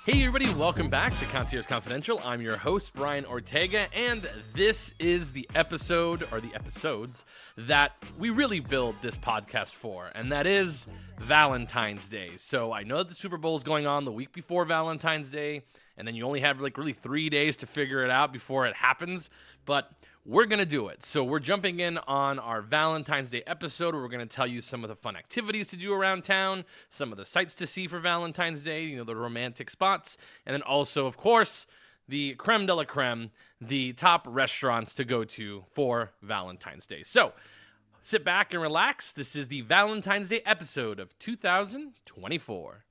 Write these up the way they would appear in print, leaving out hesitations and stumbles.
Hey everybody, welcome back to Concierge Confidential. I'm your host, Brian Ortega, and this is the episode, or the episodes, that we really build this podcast for, and that is Valentine's Day. So I know that the Super Bowl is going on the week before Valentine's Day, and then you only have really 3 days to figure it out before it happens, but we're going to do it. So we're jumping in on our Valentine's Day episode where we're going to tell you some of the fun activities to do around town, some of the sights to see for Valentine's Day, the romantic spots, and then also, of course, the creme de la creme, the top restaurants to go to for Valentine's Day. So sit back and relax. This is the Valentine's Day episode of 2024.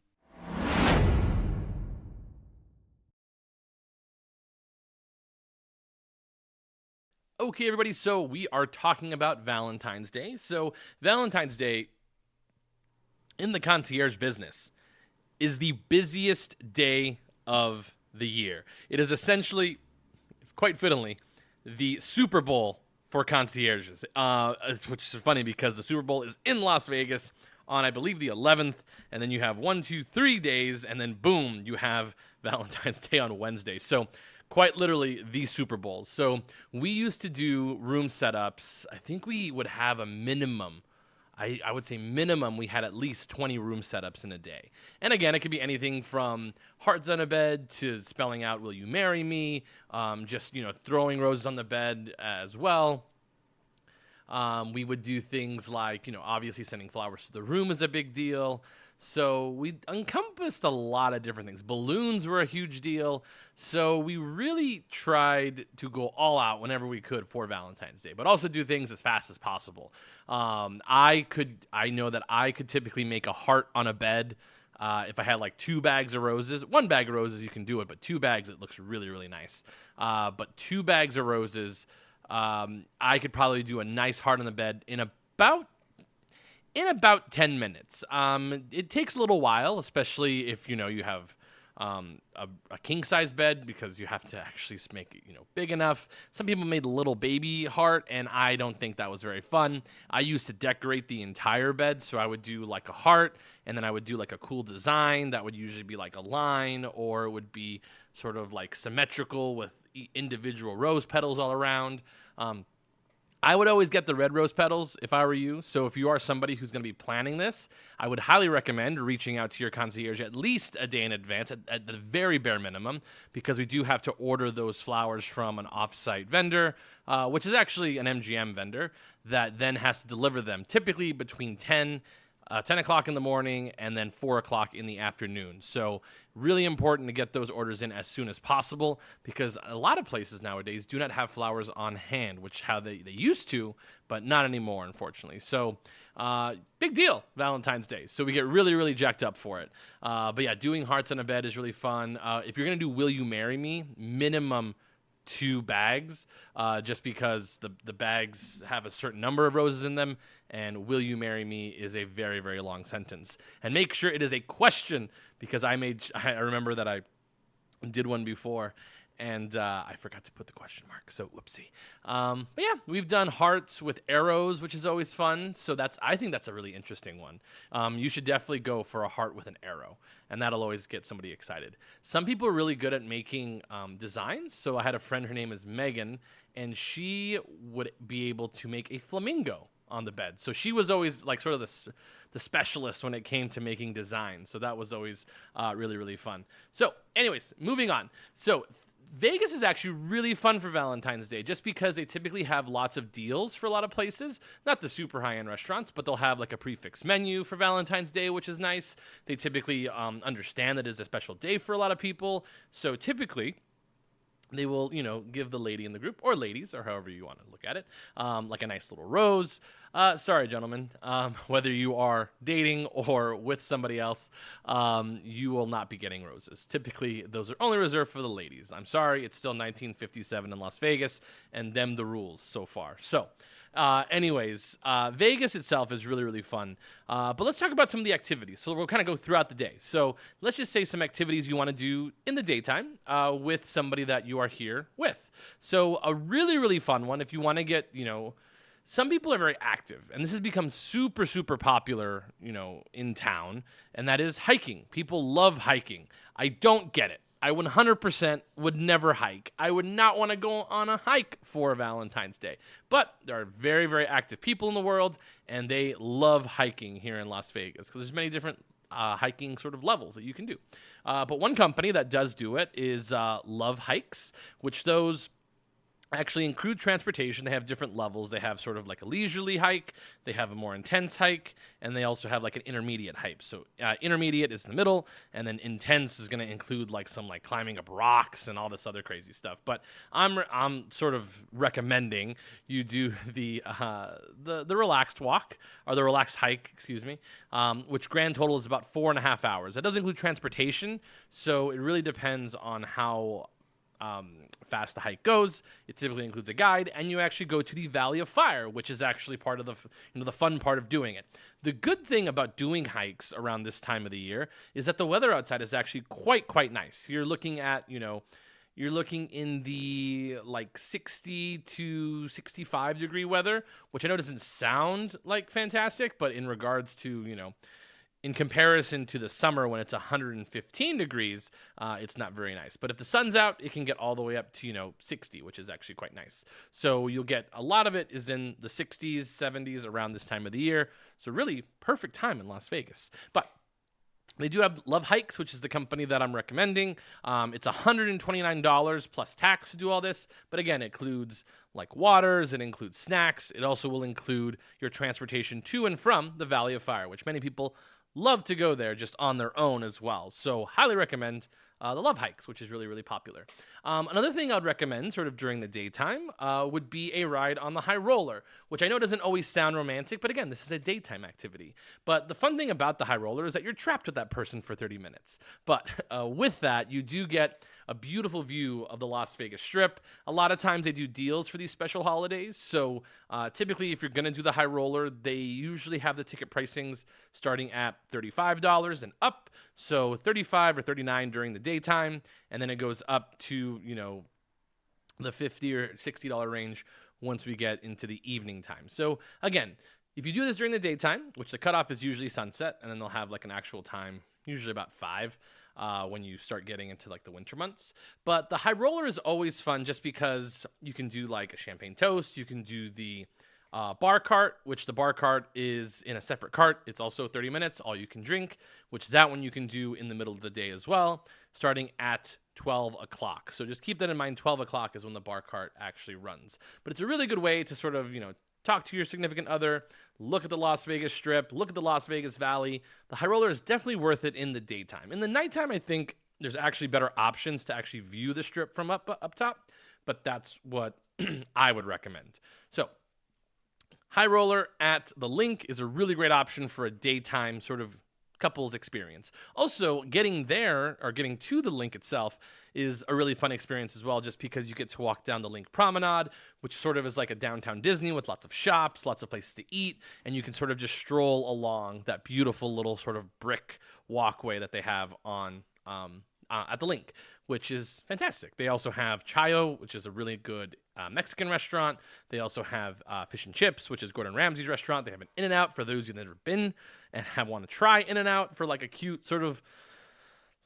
Okay, everybody, so we are talking about Valentine's Day. So Valentine's Day in the concierge business is the busiest day of the year. It is essentially, quite fittingly, the Super Bowl for concierges, which is funny because the Super Bowl is in Las Vegas on, I believe, the 11th, and then you have 3 days, and then boom, you have Valentine's Day on Wednesday. So quite literally the Super Bowl. So we used to do room setups. I think we would have a minimum. I would say minimum we had at least 20 room setups in a day. And again, it could be anything from hearts on a bed to spelling out, will you marry me? Just, throwing roses on the bed as well. We would do things like, obviously sending flowers to the room is a big deal. So we encompassed a lot of different things. Balloons were a huge deal. So we really tried to go all out whenever we could for Valentine's Day, but also do things as fast as possible. I know that I could typically make a heart on a bed. If I had 2 bags of roses, 1 bag of roses, you can do it, but 2 bags, it looks really, really nice. But 2 bags of roses, I could probably do a nice heart on the bed in about 10 minutes. It takes a little while, especially if, you have a king-size bed, because you have to actually make it, big enough. Some people made a little baby heart, and I don't think that was very fun. I used to decorate the entire bed, so I would do a heart, and then I would do a cool design that would usually be a line, or it would be sort of symmetrical with individual rose petals all around. I would always get the red rose petals if I were you. So if you are somebody who's going to be planning this, I would highly recommend reaching out to your concierge at least a day in advance, at the very bare minimum, because we do have to order those flowers from an off-site vendor, which is actually an MGM vendor, that then has to deliver them typically between 10 o'clock in the morning and then 4 o'clock in the afternoon. So really important to get those orders in as soon as possible, because a lot of places nowadays do not have flowers on hand, which how they used to, but not anymore, unfortunately. So big deal, Valentine's Day. So we get really, really jacked up for it. But yeah, doing hearts on a bed is really fun. If you're going to do Will You Marry Me, minimum 2 bags, just because the bags have a certain number of roses in them, and will you marry me is a very, very long sentence. And make sure it is a question, because I remember that I did one before, and I forgot to put the question mark, so whoopsie. But yeah, we've done hearts with arrows, which is always fun. So I think that's a really interesting one. You should definitely go for a heart with an arrow, and that'll always get somebody excited. Some people are really good at making designs. So I had a friend, her name is Megan, and she would be able to make a flamingo on the bed. So she was always sort of the specialist when it came to making designs. So that was always really, really fun. So anyways, moving on. So Vegas is actually really fun for Valentine's Day, just because they typically have lots of deals for a lot of places. Not the super high-end restaurants, but they'll have a prefix menu for Valentine's Day, which is nice. They typically understand that it's a special day for a lot of people. So typically they will, give the lady in the group, or ladies, or however you want to look at it, a nice little rose. Sorry, gentlemen, whether you are dating or with somebody else, you will not be getting roses. Typically, those are only reserved for the ladies. I'm sorry, it's still 1957 in Las Vegas, and them the rules so far. So Anyways, Vegas itself is really, really fun. But let's talk about some of the activities. So we'll kind of go throughout the day. So let's just say some activities you want to do in the daytime with somebody that you are here with. So a really, really fun one, if you want to get, some people are very active, and this has become super, super popular, in town, and that is hiking. People love hiking. I don't get it. I 100% would never hike. I would not want to go on a hike for Valentine's Day. But there are very, very active people in the world, and they love hiking here in Las Vegas because there's many different hiking sort of levels that you can do. But one company that does do it is Love Hikes, which those actually include transportation. They have different levels. They have sort of like a leisurely hike, they have a more intense hike, and they also have like an intermediate hike. So intermediate is in the middle, and then intense is going to include like some like climbing up rocks and all this other crazy stuff. But I'm sort of recommending you do the relaxed walk, or the relaxed hike, excuse me, which grand total is about 4.5 hours. That does include transportation, so it really depends on how fast the hike goes. It typically includes a guide, and you actually go to the Valley of Fire, which is actually part of the fun part of doing it. The good thing about doing hikes around this time of the year is that the weather outside is actually quite nice. You're looking at, you're looking in the like 60 to 65 degree weather, which I know doesn't sound like fantastic, but in regards to, in comparison to the summer when it's 115 degrees, it's not very nice. But if the sun's out, it can get all the way up to, 60, which is actually quite nice. So you'll get a lot of it is in the 60s, 70s around this time of the year. So really perfect time in Las Vegas. But they do have Love Hikes, which is the company that I'm recommending. It's $129 plus tax to do all this. But again, it includes like waters, it includes snacks. It also will include your transportation to and from the Valley of Fire, which many people love to go there just on their own as well. So highly recommend the Love Hikes, which is really, really popular. Another thing I'd recommend sort of during the daytime would be a ride on the high roller, which I know doesn't always sound romantic, but again, this is a daytime activity. But the fun thing about the high roller is that you're trapped with that person for 30 minutes. But with that, you do get a beautiful view of the Las Vegas Strip. A lot of times they do deals for these special holidays. So typically, if you're going to do the high roller, they usually have the ticket pricings starting at $35 and up. So $35 or $39 during the daytime, and then it goes up to, the $50 or $60 range once we get into the evening time. So again, if you do this during the daytime, which the cutoff is usually sunset, and then they'll have like an actual time, usually about 5, when you start getting into like the winter months. But the high roller is always fun just because you can do like a champagne toast. You can do the bar cart, which the bar cart is in a separate cart. It's also 30 minutes, all you can drink, which that one you can do in the middle of the day as well, starting at 12 o'clock. So just keep that in mind. 12 o'clock is when the bar cart actually runs. But it's a really good way to sort of, talk to your significant other, look at the Las Vegas Strip, look at the Las Vegas Valley. The high roller is definitely worth it in the daytime. In the nighttime, I think there's actually better options to actually view the Strip from up top, but that's what I would recommend. So high roller at the Link is a really great option for a daytime sort of couples experience. Also, getting there or getting to the Link itself is a really fun experience as well, just because you get to walk down the Link Promenade, which sort of is like a downtown Disney with lots of shops, lots of places to eat, and you can sort of just stroll along that beautiful little sort of brick walkway that they have on at the Link, which is fantastic. They also have Chayo, which is a really good Mexican restaurant. They also have Fish and Chips, which is Gordon Ramsay's restaurant. They have an In-N-Out for those who've never been and want to try In-N-Out for like a cute sort of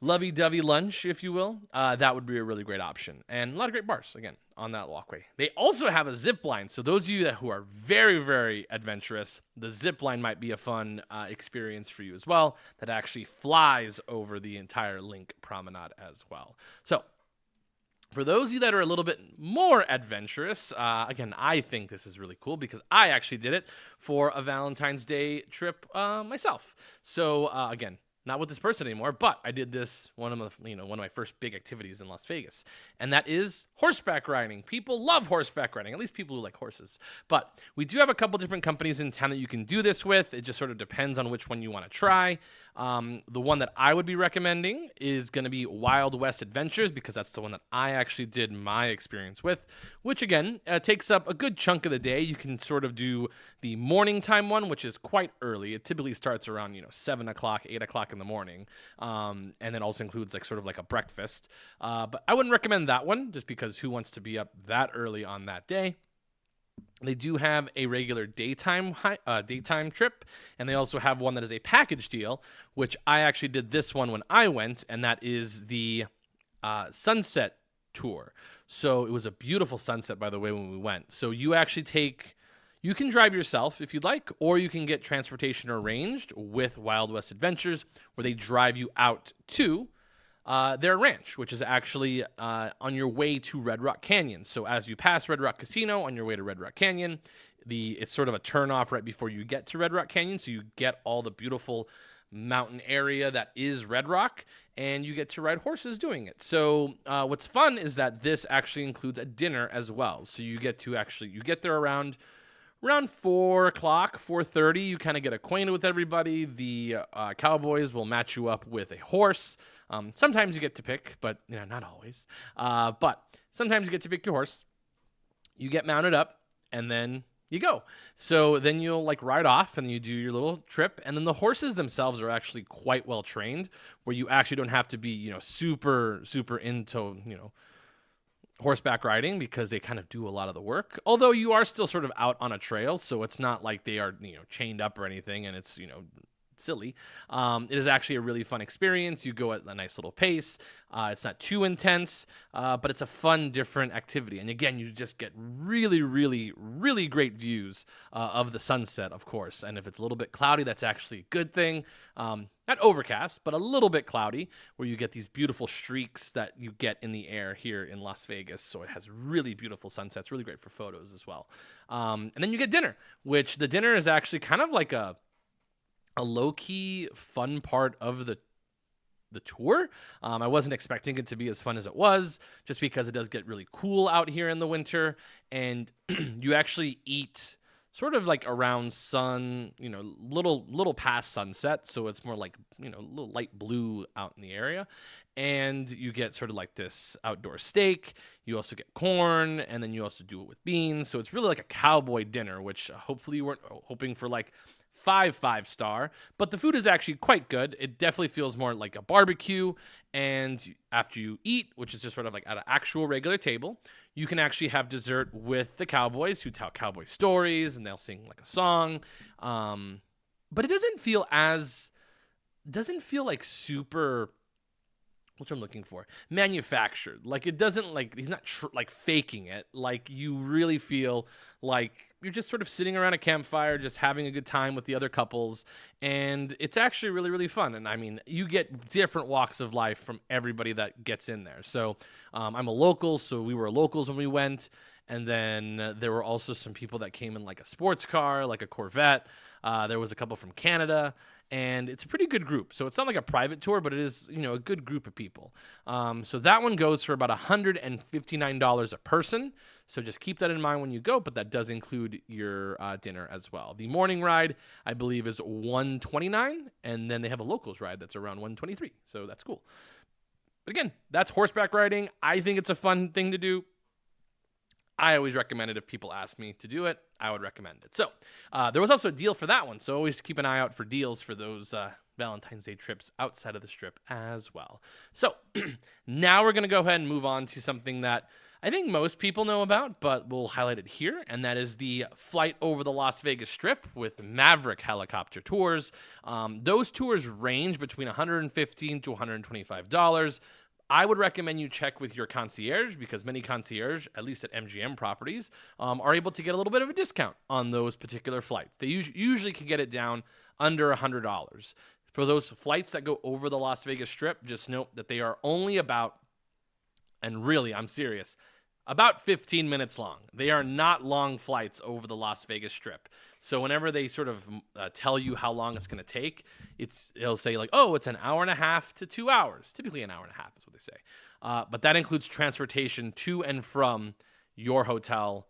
lovey-dovey lunch, if you will. That would be a really great option. And a lot of great bars, again, on that walkway. They also have a zip line. So those of you who are very, very adventurous, the zip line might be a fun experience for you as well, that actually flies over the entire Link Promenade as well. So for those of you that are a little bit more adventurous, again, I think this is really cool because I actually did it for a Valentine's Day trip myself. So again, not with this person anymore, but I did this one of my first big activities in Las Vegas, and that is horseback riding. People love horseback riding, at least people who like horses. But we do have a couple different companies in town that you can do this with. It just sort of depends on which one you want to try. The one that I would be recommending is going to be Wild West Adventures, because that's the one that I actually did my experience with, which again takes up a good chunk of the day. You can sort of do the morning time one, which is quite early. It typically starts around 7 o'clock, 8 o'clock in the morning, and then also includes like sort of like a breakfast. But I wouldn't recommend that one just because who wants to be up that early on that day? They do have a regular daytime trip, and they also have one that is a package deal, which I actually did this one when I went, and that is the sunset tour. So it was a beautiful sunset, by the way, when we went. So you can drive yourself if you'd like, or you can get transportation arranged with Wild West Adventures, where they drive you out to their ranch, which is actually on your way to Red Rock Canyon. So as you pass Red Rock Casino on your way to Red Rock Canyon, it's sort of a turnoff right before you get to Red Rock Canyon. So you get all the beautiful mountain area that is Red Rock, and you get to ride horses doing it. So what's fun is that this actually includes a dinner as well. So you get there around 4 o'clock, 4:30. You kind of get acquainted with everybody. The cowboys will match you up with a horse. Sometimes you get to pick, but not always. But sometimes you get to pick your horse. You get mounted up, and then you go. So then you'll ride off, and you do your little trip. And then the horses themselves are actually quite well trained, where you actually don't have to be super super into horseback riding, because they kind of do a lot of the work. Although you are still sort of out on a trail, so it's not like they are chained up or anything, and it's silly. It is actually a really fun experience. You go at a nice little pace. It's not too intense, but it's a fun, different activity. And again, you just get really, really, really great views of the sunset, of course. And if it's a little bit cloudy, that's actually a good thing. Not overcast, but a little bit cloudy, where you get these beautiful streaks that you get in the air here in Las Vegas. So it has really beautiful sunsets, really great for photos as well. And then you get dinner, which the dinner is actually kind of like a low-key fun part of the tour. I wasn't expecting it to be as fun as it was, just because it does get really cool out here in the winter, and you actually eat sort of like around sun, little past sunset, so it's more like a little light blue out in the area, and you get sort of like this outdoor steak. You also get corn, and then you also do it with beans. So it's really like a cowboy dinner, which hopefully you weren't hoping for like five-star, but the food is actually quite good. It definitely feels more like a barbecue. And after you eat, which is just sort of like at an actual regular table, you can actually have dessert with the cowboys, who tell cowboy stories, and they'll sing like a song. But it doesn't feel like super, what's I'm looking for, manufactured. Like it doesn't, like he's not like faking it. Like you really feel like you're just sort of sitting around a campfire, just having a good time with the other couples. And it's actually really, really fun. And I mean, you get different walks of life from everybody that gets in there. So I'm a local, so we were locals when we went. And then there were also some people that came in like a sports car, like a Corvette. There was a couple from Canada. And it's a pretty good group. So it's not like a private tour, but it is, a good group of people. So that one goes for about $159 a person. So just keep that in mind when you go, but that does include your dinner as well. The morning ride, I believe, is $129, and then they have a locals ride that's around $123. So that's cool. But again, that's horseback riding. I think it's a fun thing to do. I always recommend it. If people ask me to do it, I would recommend it. So there was also a deal for that one. So always keep an eye out for deals for those Valentine's Day trips outside of the Strip as well. So now we're going to go ahead and move on to something that I think most people know about, but we'll highlight it here. And that is the flight over the Las Vegas Strip with Maverick helicopter tours. Those tours range between $115 to $125. I would recommend you check with your concierge, because many concierge, at least at MGM properties, are able to get a little bit of a discount on those particular flights. They usually can get it down under $100. For those flights that go over the Las Vegas Strip, just note that they are only about, and really, I'm serious, about 15 minutes long. They are not long flights over the Las Vegas Strip. So whenever they sort of tell you how long it's going to take, it'll say like, oh, it's an hour and a half to 2 hours. Typically an hour and a half is what they say. But that includes transportation to and from your hotel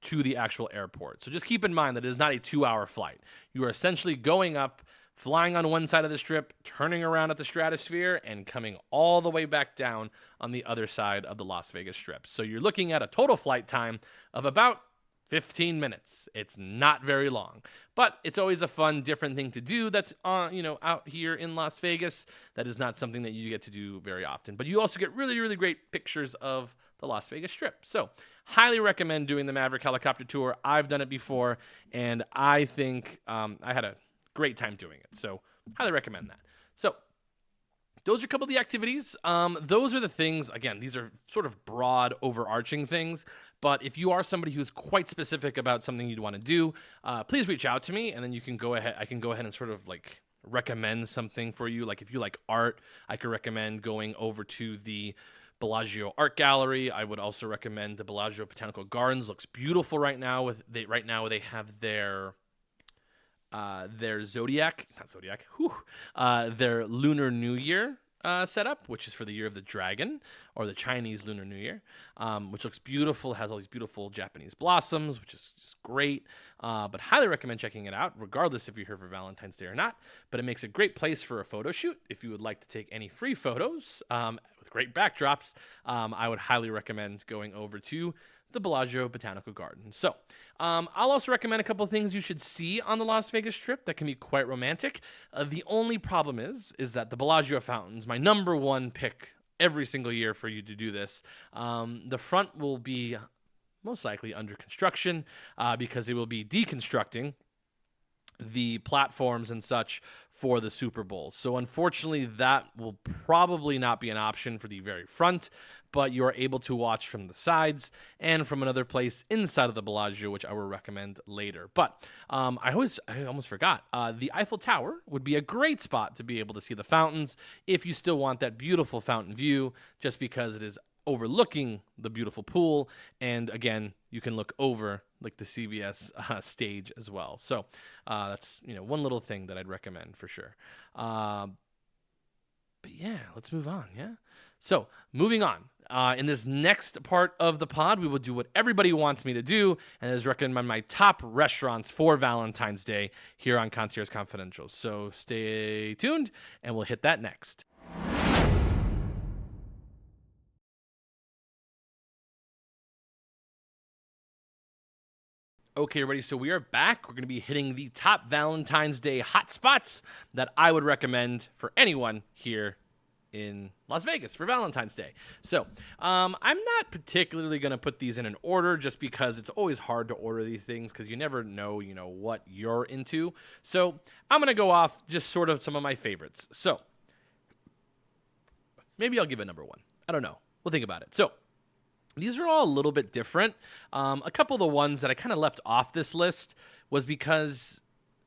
to the actual airport. So just keep in mind that it is not a 2-hour flight. You are essentially going up, flying on one side of the Strip, turning around at the Stratosphere, and coming all the way back down on the other side of the Las Vegas Strip. So you're looking at a total flight time of about 15 minutes. It's not very long, but it's always a fun, different thing to do that's out here in Las Vegas. That is not something that you get to do very often. But you also get really, really great pictures of the Las Vegas Strip. So, highly recommend doing the Maverick helicopter tour. I've done it before, and I think I had a great time doing it. So, highly recommend that. So, those are a couple of the activities. Those are the things, again, these are sort of broad, overarching things. But if you are somebody who's quite specific about something you'd want to do, please reach out to me, and then you can go ahead. I can go ahead and sort of like recommend something for you. Like if you like art, I could recommend going over to the Bellagio Art Gallery. I would also recommend the Bellagio Botanical Gardens. Looks beautiful right now. Right now they have their their Lunar New Year setup, which is for the year of the dragon, or the Chinese Lunar New Year, which looks beautiful. It has all these beautiful Japanese blossoms, which is just great. But highly recommend checking it out, regardless if you're here for Valentine's Day or not. But it makes a great place for a photo shoot. If you would like to take any free photos with great backdrops, I would highly recommend going over to the Bellagio Botanical Garden. So, I'll also recommend a couple of things you should see on the Las Vegas Strip that can be quite romantic. The only problem is that the Bellagio fountains, my number one pick every single year for you to do this, the front will be most likely under construction because they will be deconstructing the platforms and such for the Super Bowl. So unfortunately, that will probably not be an option for the very front, but you are able to watch from the sides and from another place inside of the Bellagio, which I will recommend later. But I almost forgot. The Eiffel Tower would be a great spot to be able to see the fountains if you still want that beautiful fountain view, just because it is overlooking the beautiful pool, and again, you can look over like the CBS stage as well. So that's one little thing that I'd recommend for sure. But yeah, let's move on. Yeah. So moving on. In this next part of the pod, we will do what everybody wants me to do, and is recommend my top restaurants for Valentine's Day here on Concierge Confidential. So stay tuned, and we'll hit that next. Okay, everybody, so we are back. We're going to be hitting the top Valentine's Day hotspots that I would recommend for anyone here in Las Vegas for Valentine's Day. So I'm not particularly going to put these in an order just because it's always hard to order these things because you never know, what you're into. So I'm going to go off just sort of some of my favorites. So maybe I'll give it number one. I don't know. We'll think about it. So these are all a little bit different. A couple of the ones that I kind of left off this list was because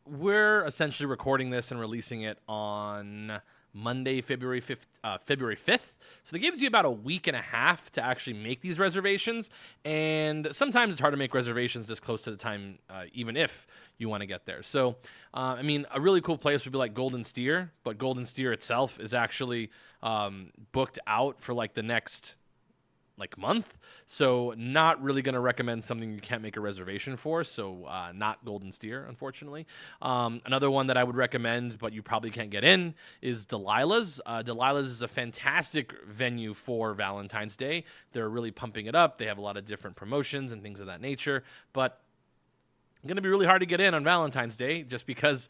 we're essentially recording this and releasing it on Monday, February 5th. So that gives you about a week and a half to actually make these reservations. And sometimes it's hard to make reservations this close to the time, even if you want to get there. So, a really cool place would be like Golden Steer, but Golden Steer itself is actually booked out for like the next month, so not really going to recommend something you can't make a reservation for, so not Golden Steer, unfortunately. Another one that I would recommend, but you probably can't get in, is Delilah's. Delilah's is a fantastic venue for Valentine's Day. They're really pumping it up. They have a lot of different promotions and things of that nature, but going to be really hard to get in on Valentine's Day just because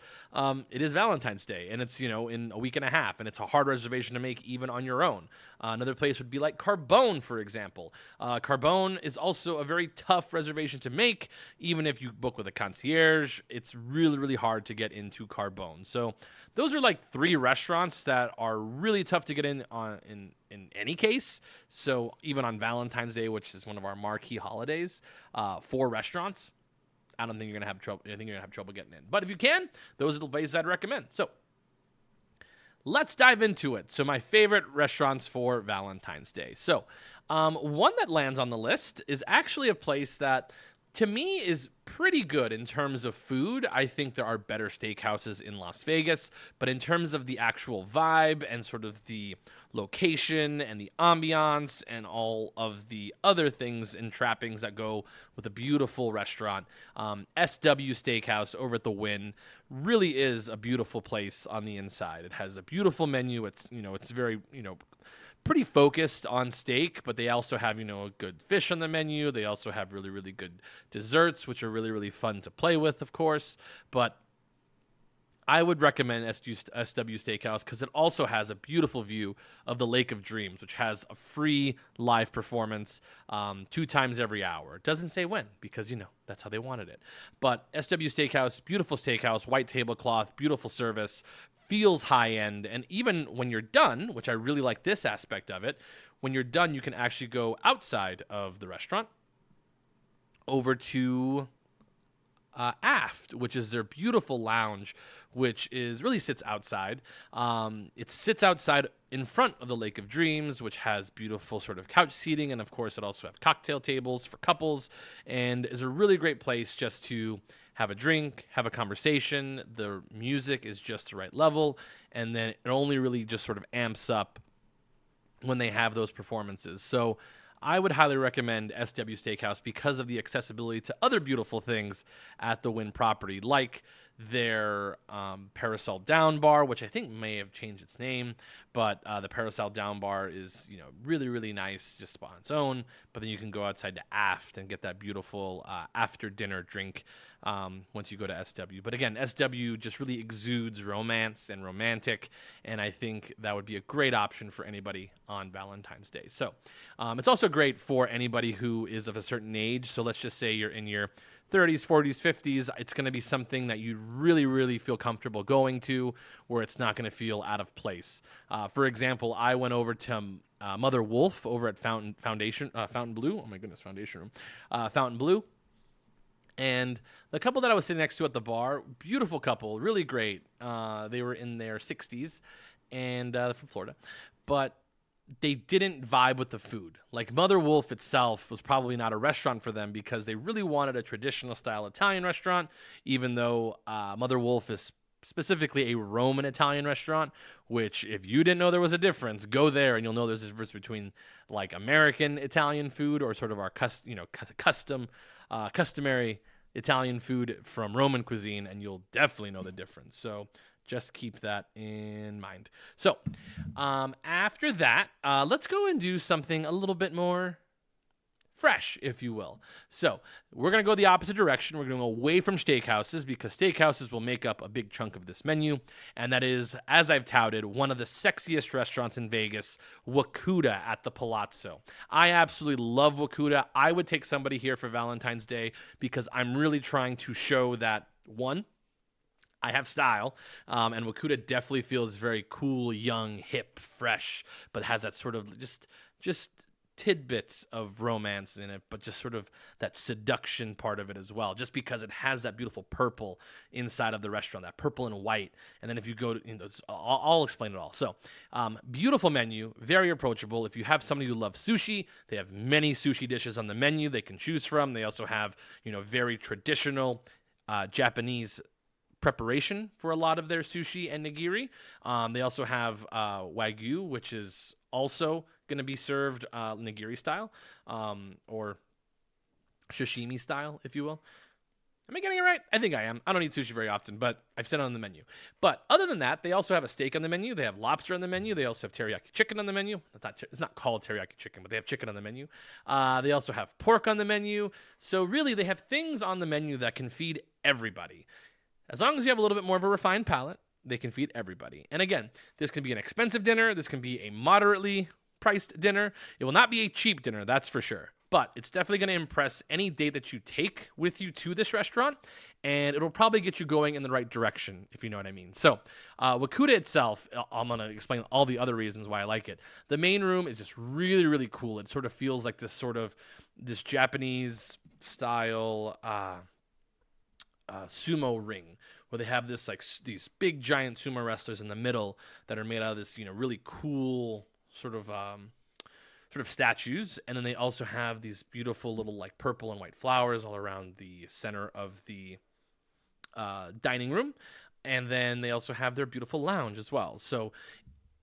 it is Valentine's Day, and it's, in a week and a half, and it's a hard reservation to make even on your own. Another place would be like Carbone, for example. Carbone is also a very tough reservation to make. Even if you book with a concierge, it's really, really hard to get into Carbone. So those are like three restaurants that are really tough to get in in any case. So even on Valentine's Day, which is one of our marquee holidays, 4 restaurants, I don't think you're gonna have trouble. I think you're gonna have trouble getting in. But if you can, those are the places I'd recommend. So let's dive into it. So my favorite restaurants for Valentine's Day. So one that lands on the list is actually a place that, to me, is pretty good in terms of food. I think there are better steakhouses in Las Vegas, but in terms of the actual vibe and sort of the location and the ambiance and all of the other things and trappings that go with a beautiful restaurant, SW Steakhouse over at the Wynn really is a beautiful place on the inside. It has a beautiful menu. It's very, pretty focused on steak, but they also have, a good fish on the menu. They also have really, really good desserts, which are really, really fun to play with, of course. But I would recommend SW Steakhouse because it also has a beautiful view of the Lake of Dreams, which has a free live performance 2 times every hour. It doesn't say when because, that's how they wanted it. But SW Steakhouse, beautiful steakhouse, white tablecloth, beautiful service, feels high end. And even when you're done, which I really like this aspect of it, when you're done, you can actually go outside of the restaurant over to Aft, which is their beautiful lounge, which really sits outside. It sits outside in front of the Lake of Dreams, which has beautiful sort of couch seating, and of course, it also has cocktail tables for couples, and is a really great place just to have a drink, have a conversation. The music is just the right level, and then it only really just sort of amps up when they have those performances. So I would highly recommend SW Steakhouse because of the accessibility to other beautiful things at the Wynn property, like their Parasol Down Bar, which I think may have changed its name, but the Parasol Down Bar is really, really nice just on its own. But then you can go outside to Aft and get that beautiful after dinner drink once you go to SW. But again, SW just really exudes romance and romantic, and I think that would be a great option for anybody on Valentine's Day. So it's also great for anybody who is of a certain age. So let's just say you're in your 30s, 40s, 50s. It's going to be something that you really, really feel comfortable going to, where it's not going to feel out of place. For example, I went over to Mother Wolf over at Fountain Blue. Oh my goodness, Foundation Room. Fountain Blue. And the couple that I was sitting next to at the bar, beautiful couple, really great. They were in their 60s and from Florida, but they didn't vibe with the food. Like Mother Wolf itself was probably not a restaurant for them because they really wanted a traditional style Italian restaurant, even though Mother Wolf is specifically a Roman Italian restaurant, which if you didn't know there was a difference, go there and you'll know there's a difference between like American Italian food or sort of our customary Italian food from Roman cuisine, and you'll definitely know the difference. So just keep that in mind. So after that, let's go and do something a little bit more fresh, if you will. So we're going to go the opposite direction. We're going to go away from steakhouses because steakhouses will make up a big chunk of this menu. And that is, as I've touted, one of the sexiest restaurants in Vegas, Wakuda at the Palazzo. I absolutely love Wakuda. I would take somebody here for Valentine's Day because I'm really trying to show that, one, I have style, and Wakuda definitely feels very cool, young, hip, fresh, but has that sort of just tidbits of romance in it, but just sort of that seduction part of it as well, just because it has that beautiful purple inside of the restaurant, that purple and white. And then if you go to, I'll explain it all. So beautiful menu, very approachable. If you have somebody who loves sushi, they have many sushi dishes on the menu they can choose from. They also have, very traditional Japanese preparation for a lot of their sushi and nigiri. They also have Wagyu, which is also going to be served nigiri style or sashimi style, if you will. Am I getting it right? I think I am. I don't eat sushi very often, but I've said it on the menu. But other than that, they also have a steak on the menu. They have lobster on the menu. They also have teriyaki chicken on the menu. It's not called teriyaki chicken, but they have chicken on the menu. They also have pork on the menu. So really, they have things on the menu that can feed everybody. As long as you have a little bit more of a refined palate, they can feed everybody. And again, this can be an expensive dinner. This can be a moderately priced dinner. It will not be a cheap dinner, that's for sure. But it's definitely going to impress any date that you take with you to this restaurant, and it'll probably get you going in the right direction, if you know what I mean. So Wakuda itself, I'm going to explain all the other reasons why I like it. The main room is just really, really cool. It sort of feels like this Japanese style sumo ring, where they have these big giant sumo wrestlers in the middle that are made out of this, really cool sort of statues. And then they also have these beautiful little purple and white flowers all around the center of the dining room. And then they also have their beautiful lounge as well. So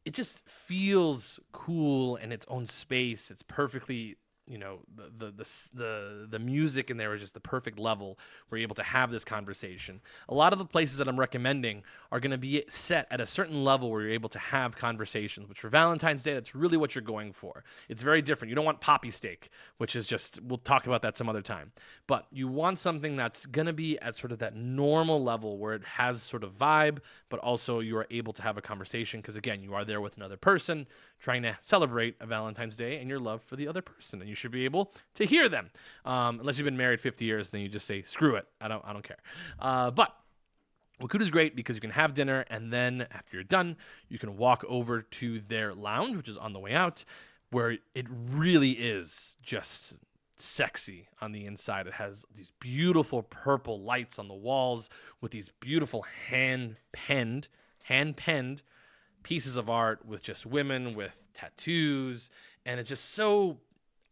it just feels cool in its own space. It's perfectly the music in there is just the perfect level where you're able to have this conversation. A lot of the places that I'm recommending are going to be set at a certain level where you're able to have conversations, which for Valentine's Day, that's really what you're going for. It's very different. You don't want poppy steak, which is just, we'll talk about that some other time. But you want something that's going to be at sort of that normal level where it has sort of vibe, but also you are able to have a conversation because, again, you are there with another person trying to celebrate a Valentine's Day and your love for the other person, and you should be able to hear them. Unless you've been married 50 years, then you just say, screw it, I don't care. But Wakuta's great because you can have dinner, and then after you're done, you can walk over to their lounge, which is on the way out, where it really is just sexy on the inside. It has these beautiful purple lights on the walls with these beautiful hand-penned pieces of art with just women with tattoos, and it's just so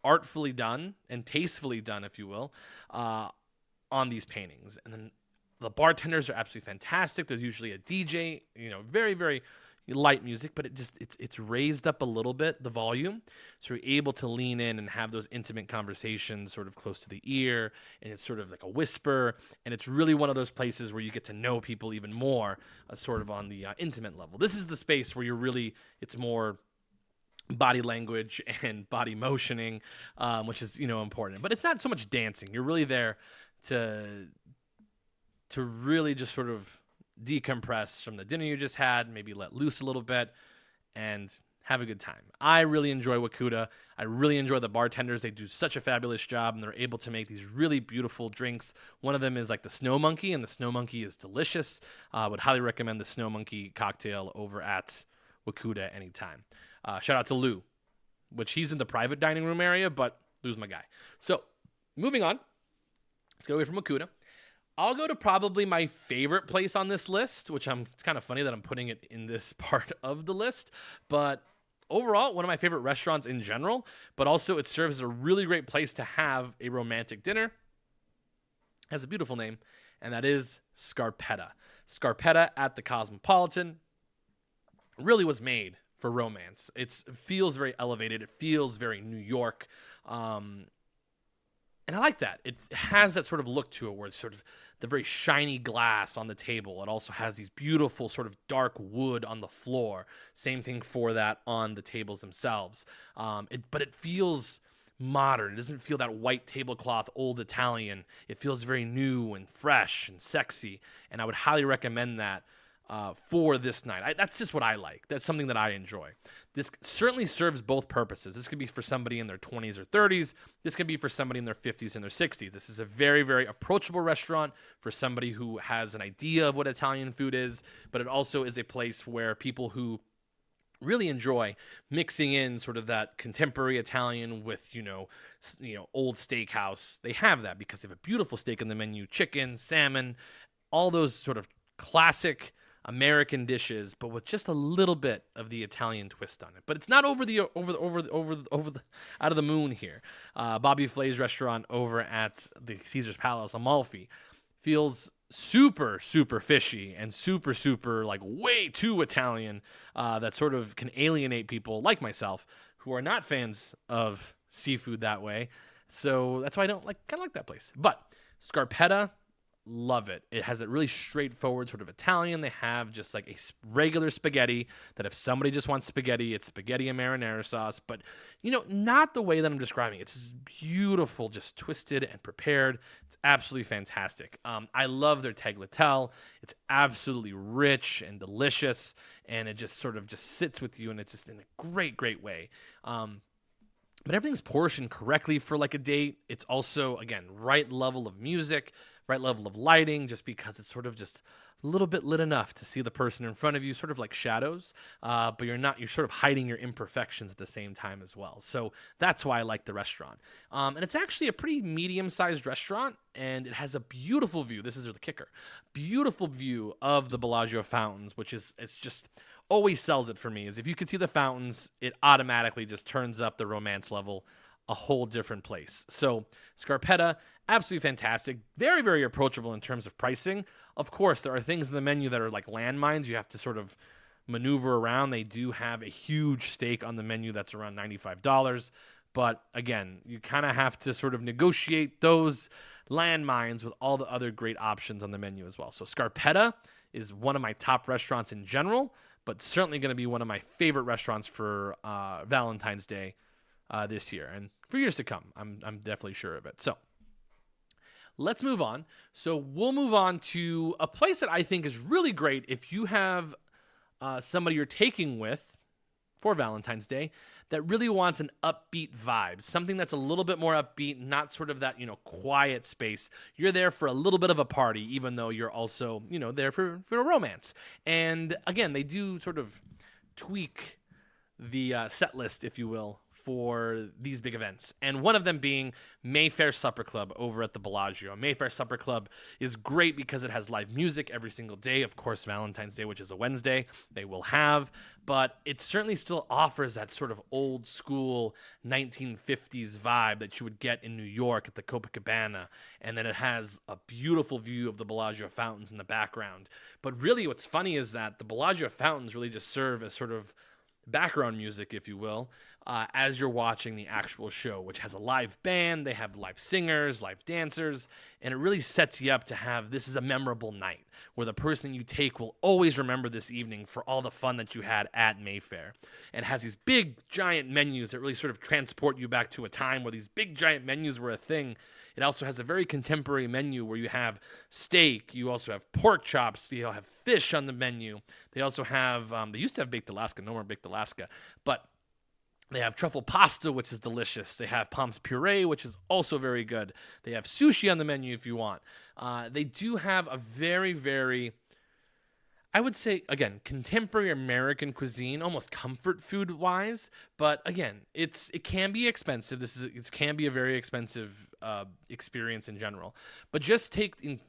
artfully done and tastefully done, if you will, on these paintings. And then the bartenders are absolutely fantastic. There's usually a DJ, very, very light music, but it's raised up a little bit, the volume, so you're able to lean in and have those intimate conversations sort of close to the ear, and it's sort of like a whisper, and it's really one of those places where you get to know people even more, sort of on the intimate level. This is the space where it's more body language and body motioning, which is important, but it's not so much dancing. You're really there to really just sort of decompress from the dinner you just had, maybe let loose a little bit, and have a good time. I really enjoy Wakuta. I really enjoy the bartenders. They do such a fabulous job, and they're able to make these really beautiful drinks. One of them is like the Snow Monkey, and the Snow Monkey is delicious. I would highly recommend the Snow Monkey cocktail over at Wakuta anytime. Shout out to Lou, which he's in the private dining room area, but Lou's my guy. So moving on, let's get away from Wakuta. I'll go to probably my favorite place on this list, which it's kind of funny that I'm putting it in this part of the list, but overall, one of my favorite restaurants in general, but also it serves as a really great place to have a romantic dinner. It has a beautiful name, and that is Scarpetta. Scarpetta at the Cosmopolitan really was made for romance. It feels very elevated. It feels very New York. And I like that. It has that sort of look to it where it's sort of the very shiny glass on the table. It also has these beautiful sort of dark wood on the floor. Same thing for that on the tables themselves. But it feels modern. It doesn't feel that white tablecloth, old Italian. It feels very new and fresh and sexy. And I would highly recommend that for this night. That's just what I like. That's something that I enjoy. This certainly serves both purposes. This could be for somebody in their 20s or 30s. This could be for somebody in their 50s and their 60s. This is a very, very approachable restaurant for somebody who has an idea of what Italian food is, but it also is a place where people who really enjoy mixing in sort of that contemporary Italian with, old steakhouse. They have that because they have a beautiful steak on the menu, chicken, salmon, all those sort of classic American dishes, but with just a little bit of the Italian twist on it. But it's not over the out of the moon here. Bobby Flay's restaurant over at the Caesar's Palace, Amalfi, feels super, super fishy and super, super like way too Italian. That sort of can alienate people like myself who are not fans of seafood that way. So that's why I don't kind of like that place. But Scarpetta, love it. It has a really straightforward sort of Italian. They have just like a regular spaghetti that if somebody just wants spaghetti, it's spaghetti and marinara sauce, but not the way that I'm describing it. It's just beautiful, just twisted and prepared. It's absolutely fantastic. I love their tagliatelle. It's absolutely rich and delicious, and it just sort of just sits with you, and it's just in a great, great way. But everything's portioned correctly for like a date. It's also, again, right level of music, right level of lighting, just because it's sort of just a little bit lit enough to see the person in front of you, sort of like shadows, but you're sort of hiding your imperfections at the same time as well. So that's why I like the restaurant. And it's actually a pretty medium-sized restaurant, and it has a beautiful view. This is the kicker. Beautiful view of the Bellagio fountains, it's just always sells it for me, is if you can see the fountains, it automatically just turns up the romance level a whole different place. So Scarpetta, absolutely fantastic. Very, very approachable in terms of pricing. Of course, there are things in the menu that are like landmines. You have to sort of maneuver around. They do have a huge steak on the menu that's around $95. But again, you kind of have to sort of negotiate those landmines with all the other great options on the menu as well. So Scarpetta is one of my top restaurants in general, but certainly going to be one of my favorite restaurants for Valentine's Day this year and for years to come. I'm definitely sure of it. So let's move on. So we'll move on to a place that I think is really great if you have somebody you're taking with for Valentine's Day that really wants an upbeat vibe, something that's a little bit more upbeat, not sort of that, quiet space. You're there for a little bit of a party, even though you're also, there for a romance. And again, they do sort of tweak the set list, if you will, for these big events. And one of them being Mayfair Supper Club over at the Bellagio. Mayfair Supper Club is great because it has live music every single day. Of course, Valentine's Day, which is a Wednesday, they will have. But it certainly still offers that sort of old school 1950s vibe that you would get in New York at the Copacabana. And then it has a beautiful view of the Bellagio fountains in the background. But really what's funny is that the Bellagio fountains really just serve as sort of background music, if you will, as you're watching the actual show, which has a live band. They have live singers, live dancers, and it really sets you up to have this is a memorable night where the person you take will always remember this evening for all the fun that you had at Mayfair. And it has these big, giant menus that really sort of transport you back to a time where these big, giant menus were a thing. It also has a very contemporary menu where you have steak, you also have pork chops, you have fish on the menu. They also have, they used to have baked Alaska, no more baked Alaska, but they have truffle pasta, which is delicious. They have Pommes puree, which is also very good. They have sushi on the menu if you want. They do have a very, very, I would say, again, contemporary American cuisine, almost comfort food wise. But again, it can be expensive. It can be a very expensive experience in general. But just take to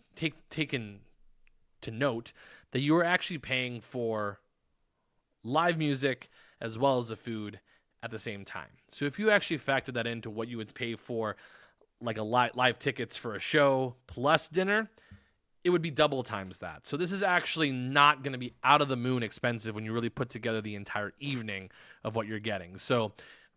note that you are actually paying for live music as well as the food at the same time. So if you actually factor that into what you would pay for like a live tickets for a show plus dinner, it would be double times that. So this is actually not going to be out of the moon expensive when you really put together the entire evening of what you're getting. So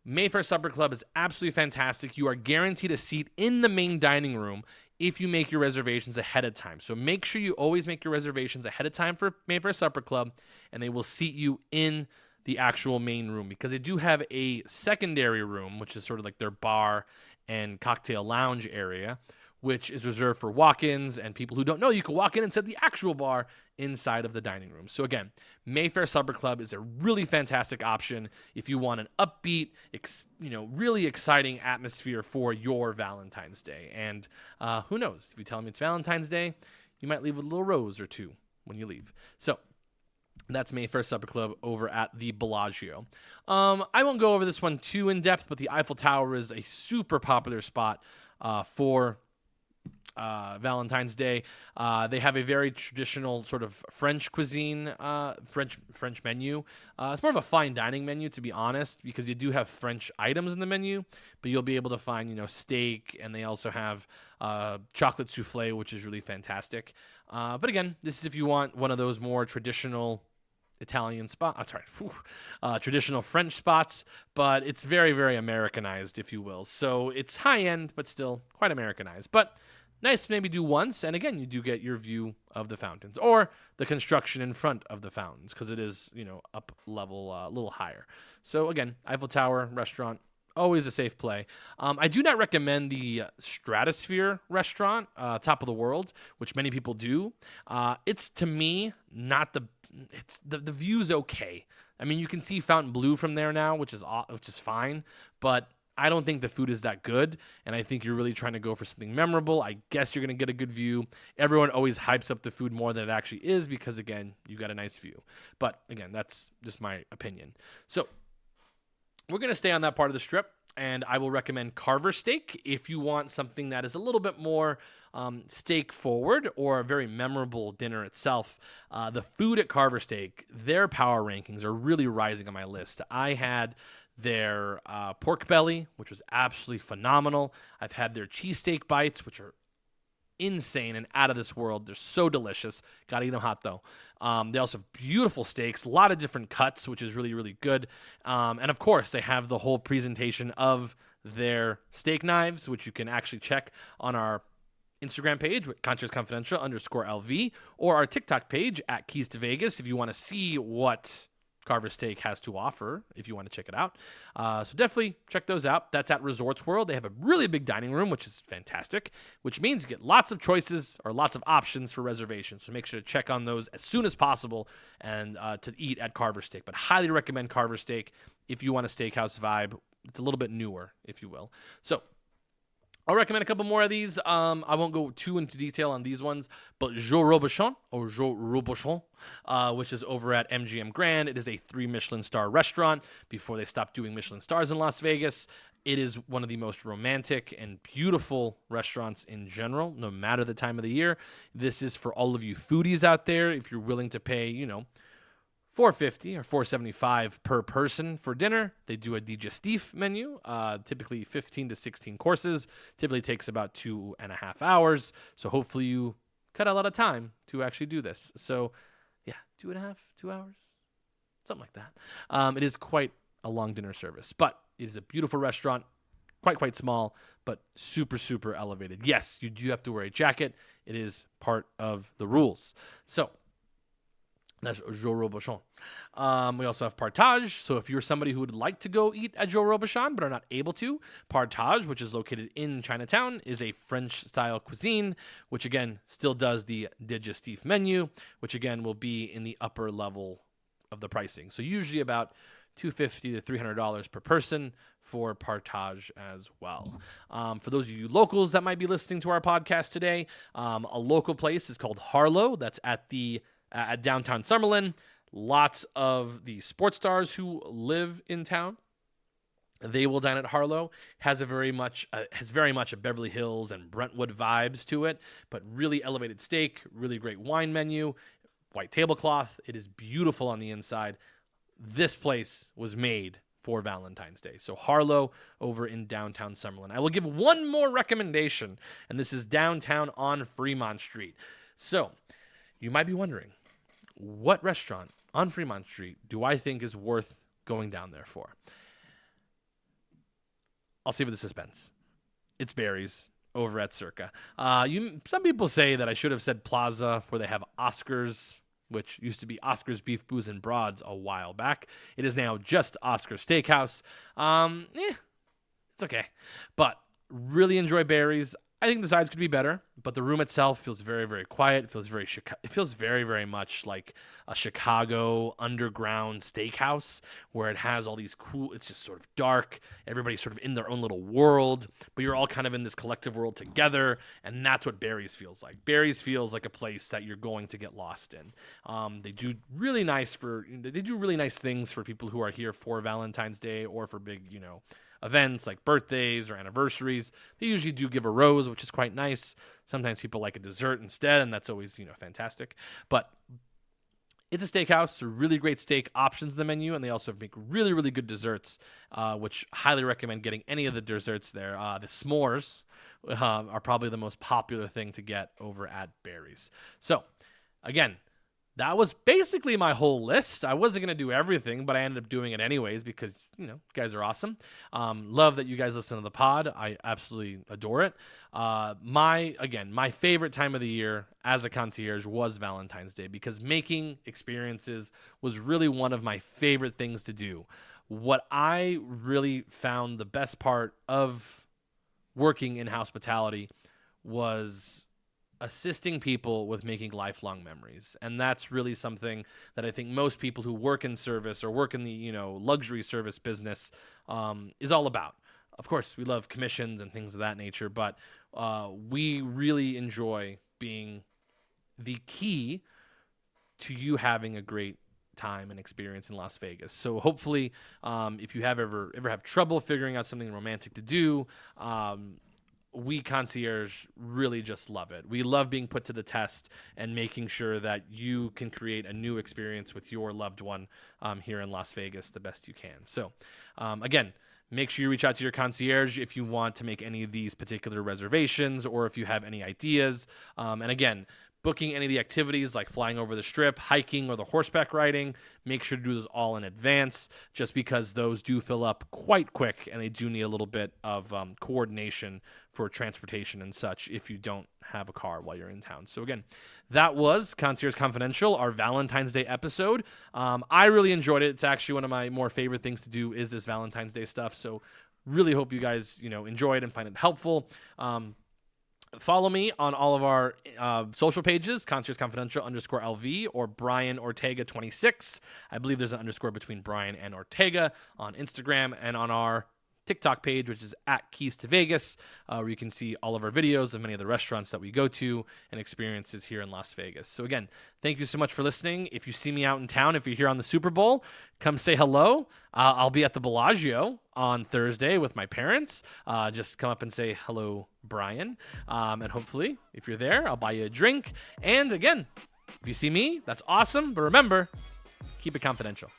Mayfair Supper Club is absolutely fantastic. You are guaranteed a seat in the main dining room if you make your reservations ahead of time. So make sure you always make your reservations ahead of time for Mayfair Supper Club, and they will seat you in the actual main room, because they do have a secondary room, which is sort of like their bar and cocktail lounge area, which is reserved for walk-ins and people who don't know you can walk in and sit at the actual bar inside of the dining room. So again, Mayfair Supper Club is a really fantastic option if you want an upbeat, really exciting atmosphere for your Valentine's Day. And who knows, if you tell me it's Valentine's Day, you might leave with a little rose or two when you leave. So that's Mayfair Supper Club over at the Bellagio. I won't go over this one too in depth, but the Eiffel Tower is a super popular spot for Valentine's Day. They have a very traditional sort of French cuisine, French menu. It's more of a fine dining menu, to be honest, because you do have French items in the menu, but you'll be able to find, steak, and they also have chocolate souffle, which is really fantastic. But again, this is if you want one of those more traditional Italian traditional French spots, but it's very, very Americanized, if you will. So it's high end, but still quite Americanized. But nice to maybe do once, and again, you do get your view of the fountains or the construction in front of the fountains, because it is, up level, a little higher. So again, Eiffel Tower restaurant, always a safe play. I do not recommend the Stratosphere restaurant, Top of the World, which many people do. It's, to me, not the view's okay. I mean, you can see Fontainebleau from there now, which is fine, but I don't think the food is that good, and I think you're really trying to go for something memorable. I guess you're going to get a good view. Everyone always hypes up the food more than it actually is because, again, you got a nice view. But, again, that's just my opinion. So we're going to stay on that part of the strip, and I will recommend Carver Steak if you want something that is a little bit more steak forward or a very memorable dinner itself. The food at Carver Steak, their power rankings are really rising on my list. I had their pork belly, which was absolutely phenomenal. I've had their cheesesteak bites, which are insane and out of this world. They're so delicious. Gotta eat them hot, though. They also have beautiful steaks, a lot of different cuts, which is really, really good. And of course, they have the whole presentation of their steak knives, which you can actually check on our Instagram page, Concierge Confidential _LV, or our TikTok page at Keys to Vegas if you want to see what Carver Steak has to offer, if you want to check it out. So definitely check those out. That's at Resorts World. They have a really big dining room, which is fantastic, which means you get lots of choices or lots of options for reservations. So make sure to check on those as soon as possible and to eat at Carver Steak. But highly recommend Carver Steak if you want a steakhouse vibe. It's a little bit newer, if you will. So I'll recommend a couple more of these. I won't go too into detail on these ones, but Joe Robuchon, which is over at MGM Grand. It is a 3 Michelin star restaurant before they stopped doing Michelin stars in Las Vegas. It is one of the most romantic and beautiful restaurants in general, no matter the time of the year. This is for all of you foodies out there. If you're willing to pay, $450 or $475 per person for dinner. They do a digestif menu, typically 15 to 16 courses. Typically takes about 2.5 hours. So hopefully you cut a lot of time to actually do this. So yeah, 2.5, 2 hours, something like that. It is quite a long dinner service, but it is a beautiful restaurant, quite small, but super, super elevated. Yes, you do have to wear a jacket. It is part of the rules. So that's Joe Robuchon. We also have Partage. So if you're somebody who would like to go eat at Joe Robuchon but are not able to, Partage, which is located in Chinatown, is a French-style cuisine, which, again, still does the digestif menu, which, again, will be in the upper level of the pricing. So usually about $250 to $300 per person for Partage as well. For those of you locals that might be listening to our podcast today, a local place is called Harlow. That's at downtown Summerlin. Lots of the sports stars who live in town, they will dine at Harlow. Has very much a Beverly Hills and Brentwood vibes to it, but really elevated steak, really great wine menu, white tablecloth. It is beautiful on the inside. This place was made for Valentine's Day. So Harlow over in downtown Summerlin. I will give one more recommendation, and this is downtown on Fremont Street. So you might be wondering, what restaurant on Fremont Street do I think is worth going down there for? I'll save you the suspense. It's Barry's over at Circa. Some people say that I should have said Plaza, where they have Oscar's, which used to be Oscar's Beef, Booze, and Broads a while back. It is now just Oscar's Steakhouse. It's okay. But really enjoy Barry's. I think the sides could be better, but the room itself feels very, very quiet. It feels very, very much like a Chicago underground steakhouse where it has all these cool, it's just sort of dark. Everybody's sort of in their own little world, but you're all kind of in this collective world together, and that's what Barry's feels like. Barry's feels like a place that you're going to get lost in. They do really nice things for people who are here for Valentine's Day or for big, events like birthdays or anniversaries. They usually do give a rose, which is quite nice. Sometimes people like a dessert instead, and that's always, fantastic. But it's a steakhouse, so really great steak options in the menu, and they also make really, really good desserts, which highly recommend getting any of the desserts there. The s'mores are probably the most popular thing to get over at Barry's. So, again, that was basically my whole list. I wasn't going to do everything, but I ended up doing it anyways because, you guys are awesome. Love that you guys listen to the pod. I absolutely adore it. My favorite time of the year as a concierge was Valentine's Day because making experiences was really one of my favorite things to do. What I really found the best part of working in hospitality was assisting people with making lifelong memories. And that's really something that I think most people who work in service or work in the, luxury service business is all about. Of course, we love commissions and things of that nature, but we really enjoy being the key to you having a great time and experience in Las Vegas. So hopefully, if you ever have trouble figuring out something romantic to do, we concierge really just love it. We love being put to the test and making sure that you can create a new experience with your loved one here in Las Vegas the best you can. So, again, make sure you reach out to your concierge if you want to make any of these particular reservations or if you have any ideas. And again, booking any of the activities like flying over the strip, hiking, or the horseback riding, make sure to do those all in advance, just because those do fill up quite quick and they do need a little bit of coordination for transportation and such if you don't have a car while you're in town. So again, that was Concierge Confidential, our Valentine's Day episode. I really enjoyed it. It's actually one of my more favorite things to do is this Valentine's Day stuff. So really hope you guys, enjoy it and find it helpful. Follow me on all of our social pages, Concierge Confidential _LV or Brian Ortega 26. I believe there's an underscore between Brian and Ortega on Instagram, and on our TikTok page, which is at Keys to Vegas, where you can see all of our videos of many of the restaurants that we go to and experiences here in Las Vegas. So again, thank you so much for listening. If you see me out in town, if you're here on the Super Bowl, come say hello. I'll be at the Bellagio on Thursday with my parents. Just come up and say hello, Brian. And hopefully, if you're there, I'll buy you a drink. And again, if you see me, that's awesome. But remember, keep it confidential.